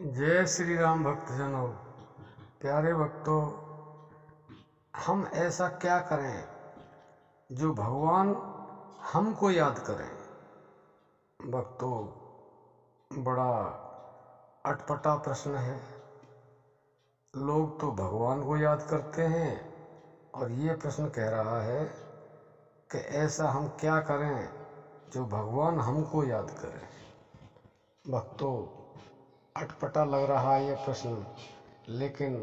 जय श्री राम भक्तजनों। प्यारे भक्तों, हम ऐसा क्या करें जो भगवान हमको याद करें। भक्तों, बड़ा अटपटा प्रश्न है। लोग तो भगवान को याद करते हैं और ये प्रश्न कह रहा है कि ऐसा हम क्या करें जो भगवान हमको याद करें। भक्तों, अटपटा लग रहा है ये प्रश्न, लेकिन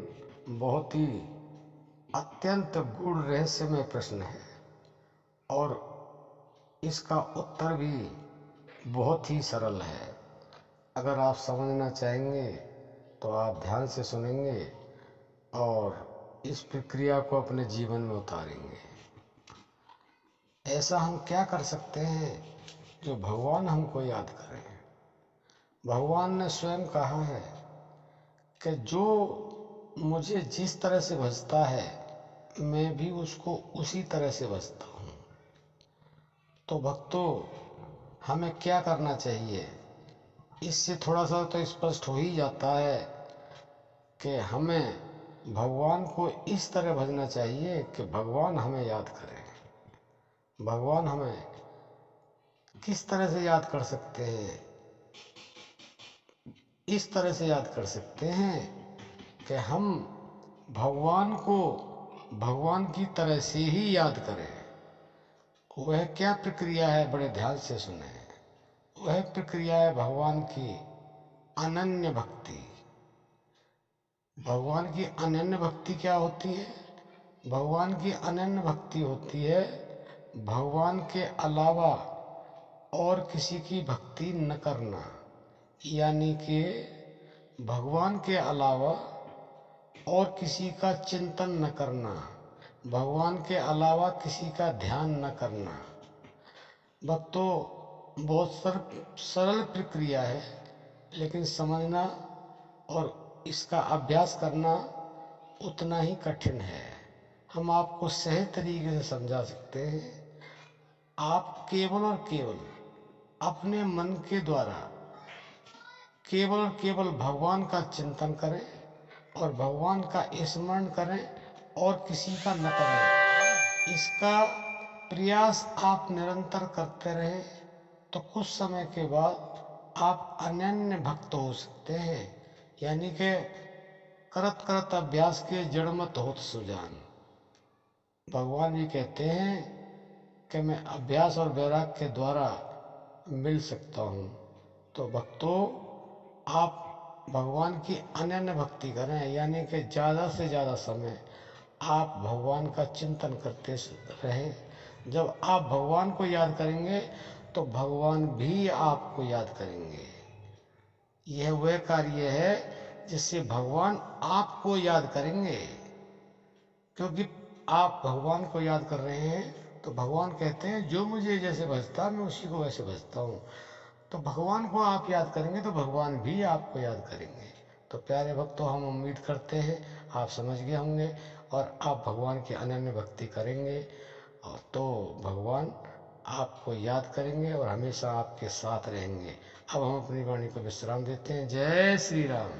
बहुत ही अत्यंत गूढ़ रहस्यमय प्रश्न है और इसका उत्तर भी बहुत ही सरल है। अगर आप समझना चाहेंगे तो आप ध्यान से सुनेंगे और इस प्रक्रिया को अपने जीवन में उतारेंगे। ऐसा हम क्या कर सकते हैं जो भगवान हमको याद करें। भगवान ने स्वयं कहा है कि जो मुझे जिस तरह से भजता है मैं भी उसको उसी तरह से भजता हूँ। तो भक्तों, हमें क्या करना चाहिए, इससे थोड़ा सा तो स्पष्ट हो ही जाता है कि हमें भगवान को इस तरह भजना चाहिए कि भगवान हमें याद करें। भगवान हमें किस तरह से याद कर सकते हैं? इस तरह से याद कर सकते हैं कि हम भगवान को भगवान की तरह से ही याद करें। वह क्या प्रक्रिया है, बड़े ध्यान से सुने। वह प्रक्रिया है भगवान की अनन्य भक्ति। भगवान की अनन्य भक्ति क्या होती है? भगवान की अनन्य भक्ति होती है भगवान के अलावा और किसी की भक्ति न करना, यानी कि भगवान के अलावा और किसी का चिंतन न करना, भगवान के अलावा किसी का ध्यान न करना। भक्तों, बहुत सरल प्रक्रिया है, लेकिन समझना और इसका अभ्यास करना उतना ही कठिन है। हम आपको सही तरीके से समझा सकते हैं। आप केवल और केवल अपने मन के द्वारा केवल और केवल भगवान का चिंतन करें और भगवान का स्मरण करें और किसी का न करें। इसका प्रयास आप निरंतर करते रहें तो कुछ समय के बाद आप अनन्य भक्त हो सकते हैं। यानी कि करत करत अभ्यास के जड़ मत होत सुजान। भगवान जी कहते हैं कि मैं अभ्यास और वैराग्य के द्वारा मिल सकता हूँ। तो भक्तों, आप भगवान की अनन्य भक्ति करें, यानी कि ज़्यादा से ज़्यादा समय आप भगवान का चिंतन करते रहें। जब आप भगवान को याद करेंगे तो भगवान भी आपको याद करेंगे। यह वह कार्य है जिससे भगवान आपको याद करेंगे, क्योंकि आप भगवान को याद कर रहे हैं। तो भगवान कहते हैं जो मुझे जैसे भजता मैं उसी को वैसे भजता हूँ। तो भगवान को आप याद करेंगे तो भगवान भी आपको याद करेंगे। तो प्यारे भक्तों, हम उम्मीद करते हैं आप समझ गए होंगे और आप भगवान की अनन्य भक्ति करेंगे और तो भगवान आपको याद करेंगे और हमेशा आपके साथ रहेंगे। अब हम अपनी वाणी को विश्राम देते हैं। जय श्री राम।